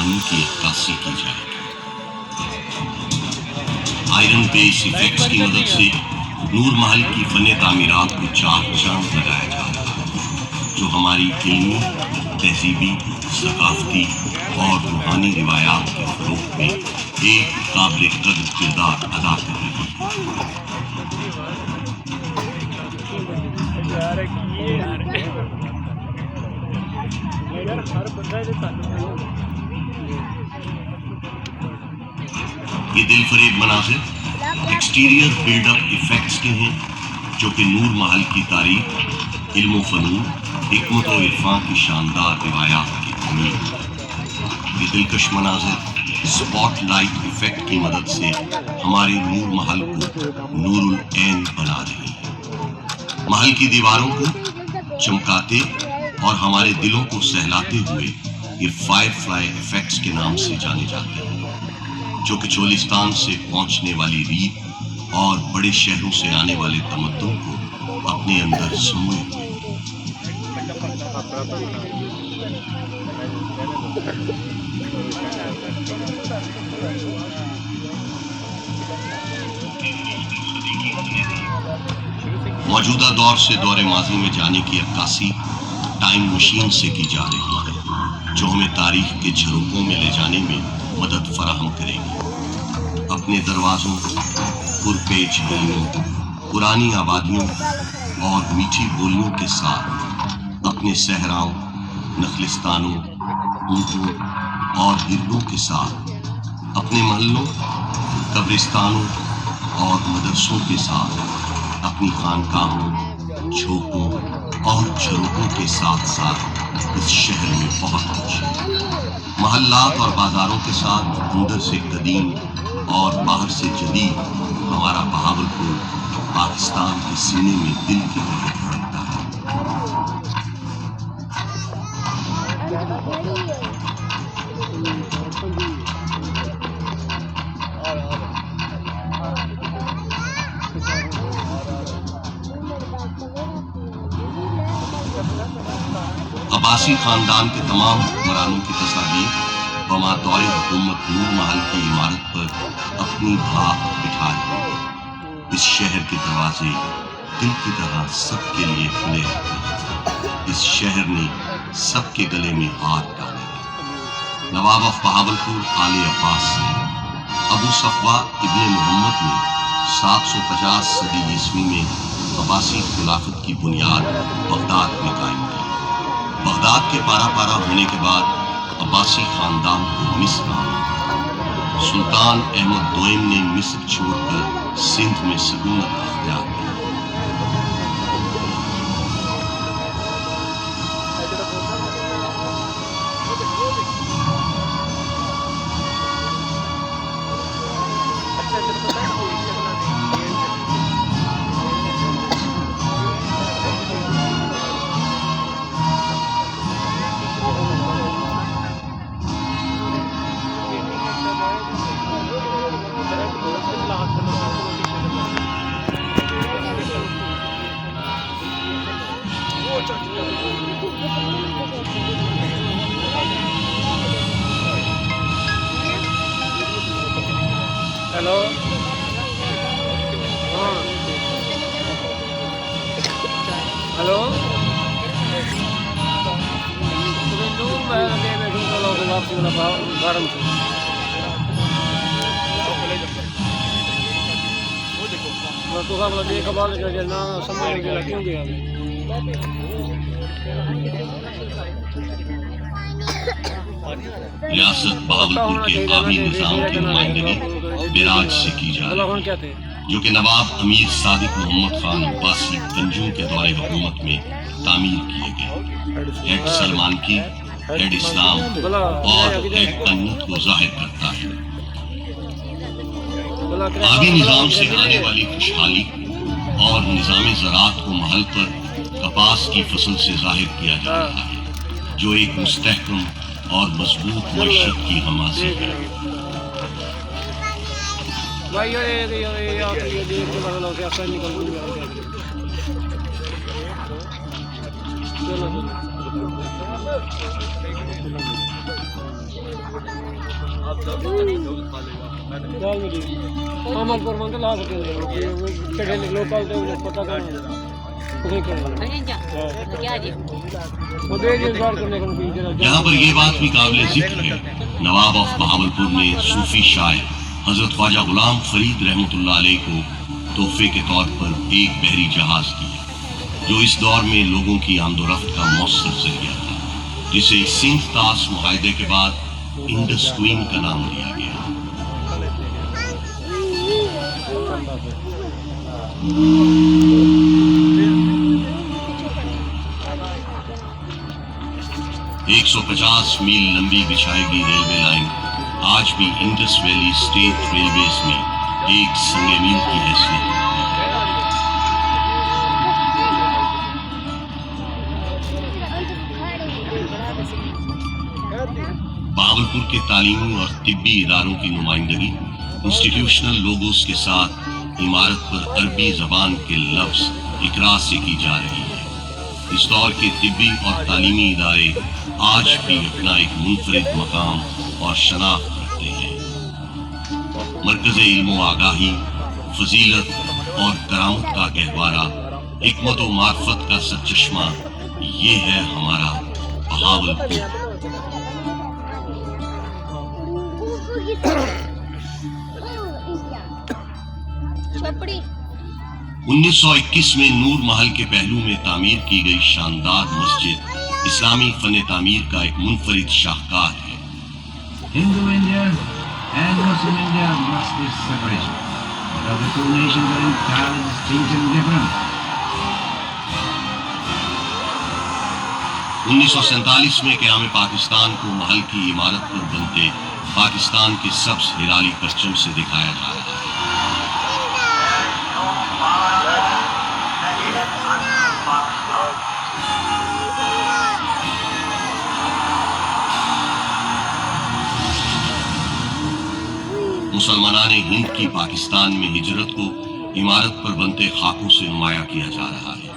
पानी की अक्कासी की जाएगी। आयरन बेस इफेक्ट्स की मदद से नूर महल की फन तामीरात को चाक चांद लगाया जा रहा है, जो हमारी इल्मी, तहजीबी, सकाफती और रूहानी रिवायात के फरोग में एक काबिल कदर किरदार अदा कर रही है। ये दिल फरेब मनाजिर एक्सटीरियर बिल्डअप इफेक्ट्स के हैं, जो कि नूर महल की तारीख, इल्म फनून, हिकमत और इरफान की शानदार रिवायात की तमीम। ये दिलकश मनाजिर स्पॉटलाइट इफेक्ट की मदद से हमारे नूर महल को नूरुल ऐन बना रही है। महल की दीवारों को चमकाते और हमारे दिलों को सहलाते हुए ये फायरफ्लाई इफेक्ट्स के नाम से जाने जाते हैं, जो कि चोलिस्तान से पहुंचने वाली रीत और बड़े शहरों से आने वाले तमद्दुन को अपने अंदर समोए हुए। मौजूदा दौर से दौरे माजी में जाने की अक्कासी टाइम मशीन से की जा रही है, जो हमें तारीख के झरोकों में ले जाने में मदद फराहम करेगी। अपने दरवाजों, पुरपेच गलियों, पुरानी आबादियों और मीठी बोलियों के साथ अपने सहराओं, नखलिस्तानों, ऊँटों और हिरनों के साथ अपने महलों, कब्रिस्तानों और मदरसों के साथ अपनी खानकाहों, झोंकों और झरोकों के साथ साथ इस शहर में बहुत कुछ है। महल्लात और बाजारों के साथ अंदर से कदीम और बाहर से जदीद हमारा बहावलपुर पाकिस्तान के सीने में दिल की तरह धड़कता है। अब्बासी खानदान के तमाम हुक्मरानों की तस्वीर बमातौर हुकूमत नूर महल की इमारत पर अपनी भाप बिठा रही। इस शहर के दरवाजे दिल की तरह सबके लिए खुले हैं। इस शहर ने सबके गले में हाथ डाले। नवाब ऑफ बहावलपुर आले अब्बास ने अबू सफवा इब्ने मोहम्मद ने 750 सदी ईस्वी में अब्बासी खिलाफत की बुनियाद बगदाद में कायम की। बगदाद के पारा पारा होने के बाद अब्बासी खानदान को मिस्र आना। सुल्तान अहमद दोयम ने मिस्र छोड़कर सिंध में सकूनत अख्तियार की। हेलो, हाँ हेलो, तुम्हें नूर महल में बैठूंगा लोग वापसी वाला बारम से तो सब लोग देख बाल के ना समझ के क्यों गया रियासत बहावलपुर के आबी निजाम की नुमाइंदगी बिराज से की जा रही है, जो कि नवाब अमीर सादिक मोहम्मद खान अब्बासी गंजू के दौरे हुकूमत में तामीर किए गए। हेड सलमान की, हेड इस्लाम और हेड अन्नत को जाहिर करता है। आबी निजाम से आने वाली खुशहाली और निजाम ज़राअत को महल पर कपास की फसल से जाहिर किया जा रहा है, जो एक मुस्तहकम और मजबूत मईशत की हमासत है। भाई ये देख के मतलब कैसा निकल गया। चलो عمل پر منگ لا سکتے چڑھے لوکل تے پتہ کرنا یہاں پر یہ بات بھی قابل ذکر ہے، نواب آف بہاولپور نے صوفی شاعر حضرت خواجہ غلام فرید رحمۃ اللہ علیہ کو تحفے کے طور پر ایک بحری جہاز دیا، جو اس دور میں لوگوں کی آمد و رفت کا مؤثر ذریعہ تھا، جسے سنگھ تاس معاہدے کے بعد انڈس کوئین کا نام دیا گیا۔ 150 میل لمبی بچھائے گی ریلوے لائن آج بھی انڈس ویلی اسٹیٹ ریلویز میں ایک سنگ میل کی حیثیت رکھتی ہے۔ بہاولپور کے تعلیمی اور طبی اداروں کی نمائندگی انسٹیٹیوشنل لوگوز کے ساتھ عمارت پر عربی زبان کے لفظ اقرا سے کی جا رہی ہے۔ اس دور کے طبی اور تعلیمی ادارے آج بھی اپنا ایک منفرد مقام اور شناخت رکھتے ہیں۔ مرکز علم و آگاہی، فضیلت اور کرامت کا گہوارہ، حکمت و معرفت کا سرچشمہ، یہ ہے ہمارا بہاولپور۔ 1921 میں نور محل کے پہلو میں تعمیر کی گئی شاندار مسجد اسلامی فن تعمیر کا ایک منفرد شاہکار ہے۔ Hindu India and Muslim India must be separation, but the two nations are entirely distinct and different. 1947 میں قیام پاکستان کو محل کی عمارت پر بنتے پاکستان کے سبز ہلالی پرچم سے دکھایا جا رہا ہے۔ مسلمانان ہند کی پاکستان میں ہجرت کو عمارت پر بنتے خاکوں سے نمایاں کیا جا رہا ہے۔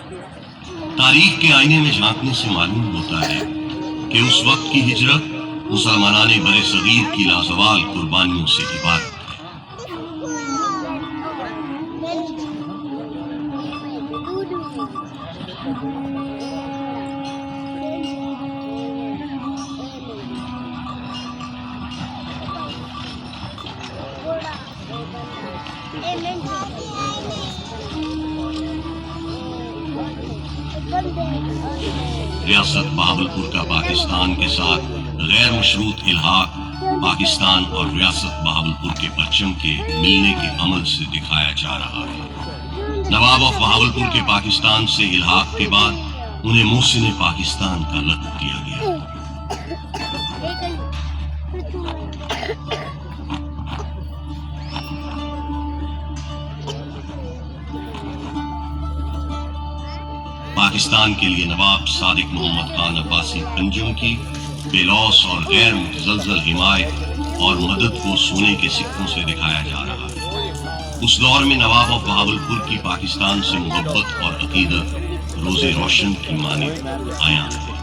تاریخ کے آئینے میں جھانکنے سے معلوم ہوتا ہے کہ اس وقت کی ہجرت مسلمانان بر صغیر کی لازوال قربانیوں سے عبارت ہے۔ ریاست بہاولپور کا پاکستان کے ساتھ غیر مشروط الحاق پاکستان اور ریاست بہاولپور کے پرچم کے ملنے کے عمل سے دکھایا جا رہا ہے۔ نواب آف بہاولپور کے پاکستان سے الحاق کے بعد انہیں محسن پاکستان کا لقب دیا گیا۔ پاکستان کے لیے نواب صادق محمد خان عباسی پنجم کی بے لوث اور غیر متزلزل حمایت اور مدد کو سونے کے سکوں سے دکھایا جا رہا ہے۔ اس دور میں نواب آف بہاولپور کی پاکستان سے محبت اور عقیدت روز روشن کی مانند عیاں ہے۔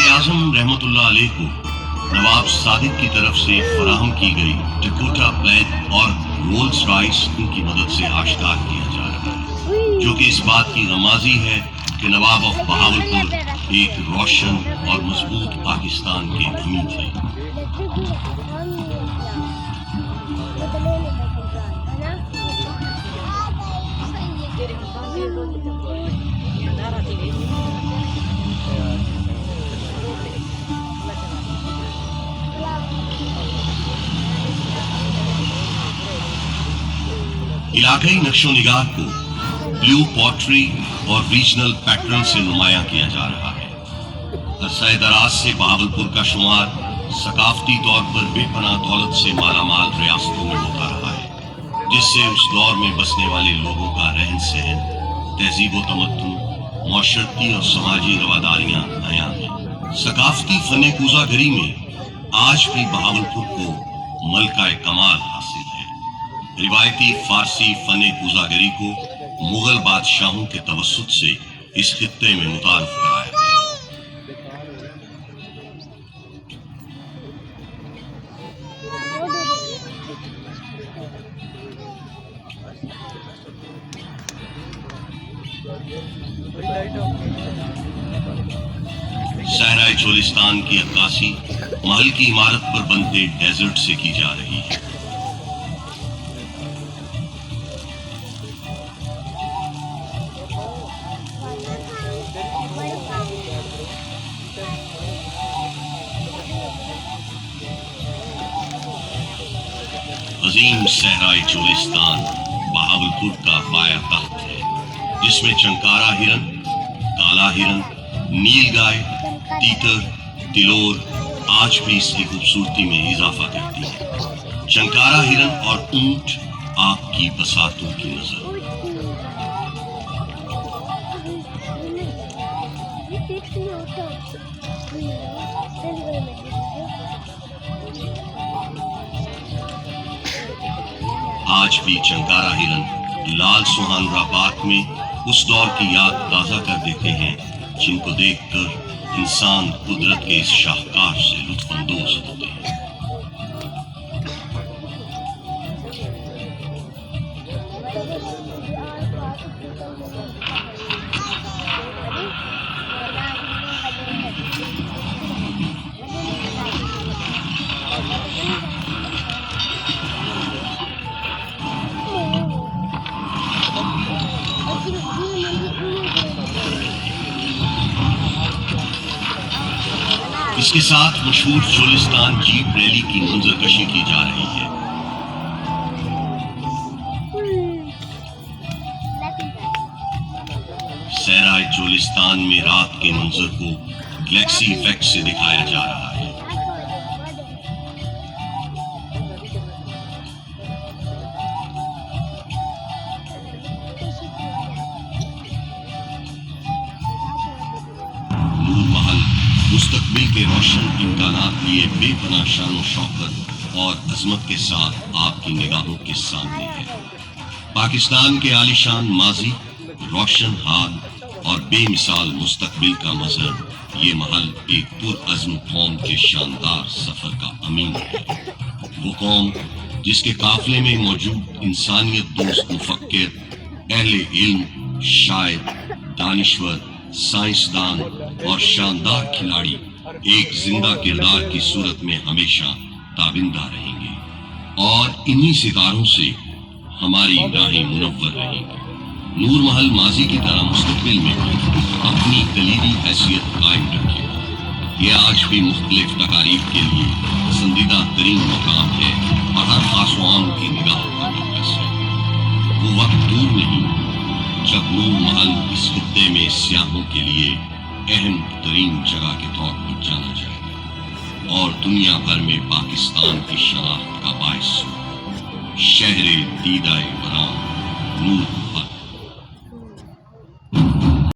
اعظم رحمت اللہ علیہ کو نواب صادق کی طرف سے فراہم کی گئی ڈکوٹا پلیٹ اور رولز رائس ان کی مدد سے آشکار کیا جا رہا ہے، جو کہ اس بات کی غمازی ہے کہ نواب آف بہاولپور ایک روشن اور مضبوط پاکستان کے حامی تھے۔ علاقائی نقش و نگار کو بلیو پوٹری اور ریجنل پیٹرن سے نمایاں کیا جا رہا ہے۔ عرصہ دراز سے بہاولپور کا شمار ثقافتی طور پر بے پناہ دولت سے مالا مال ریاستوں میں ہوتا رہا ہے، جس سے اس دور میں بسنے والے لوگوں کا رہن سہن، تہذیب و تمدن، معاشرتی اور سماجی رواداریاں عیاں ہیں۔ ثقافتی فن کوزہ گری میں آج بھی بہاولپور کو मलका कमाल हासिल है। रिवायती फारसी फन गुजागरी को मुगल बादशाहों के तवस्सुत से इस खित्ते में मुतारफ कराया गया। सहराए चोलिस्तान की अक्कासी महल की इमारत पर बनते डेजर्ट से की जा रही है। अजीम सहराए चोलिस्तान बहावलपुर का बाया तख्त है, जिसमें चंकारा हिरन, काला हिरन, नीलगाय, तीतर, तिलोर आज भी इसकी खूबसूरती में इजाफा करती है। चंकारा हिरन और ऊंट आपकी बसातों की नजर। आज भी चंकारा हिरन लाल सुहानरा पार्क में उस दौर की याद ताजा कर देते हैं, जिनको देखकर इंसान कुदरत के इस शाहकार से लुत्फानंदोज होते हैं। इसके साथ मशहूर चोलिस्तान जीप रैली की मंजरकशी की जा रही है। सहराए चोलिस्तान में रात के मंजर को गैलेक्सी इफेक्ट से दिखाया जा रहा है। नूर महल मुस्तकबिल के रोशन इम्कानात लिए बेपनाह शान शौकत और अजमत के साथ आपकी निगाहों के सामने है। पाकिस्तान के आलीशान माजी, रोशन हाल और बेमिसाल मुस्तकबिल का मजहर ये महल एक पुरअज़्म कौम के शानदार सफर का अमीन है। वो कौम जिसके काफिले में मौजूद इंसानियत दोस्त मुफक्किर, अहले इल्म, शायर, दानिश्वर, साइंसदान और शानदार खिलाड़ी एक जिंदा किरदार की सूरत में हमेशा ताबिंदा रहेंगे और इन्हीं सितारों से हमारी निगाहें मुनव्वर रहेंगी। नूर महल माजी की तरह मुस्तकबिल में भी अपनी कलीदी हैसियत कायम रखेगा। ये आज भी मुख्तलिफ तकारीब के लिए पसंदीदा तरीन मकाम है और हर खास आम की निगाहों का मरकज़ है। वो वक्त दूर नहीं जब नूर महल इस खित्ते में सियाहों के लिए अहम तरीन जगह के तौर पर जाना जाएगा और दुनिया भर में पाकिस्तान की शनाख्त का बाइस शहरे दीदाए बराम नूर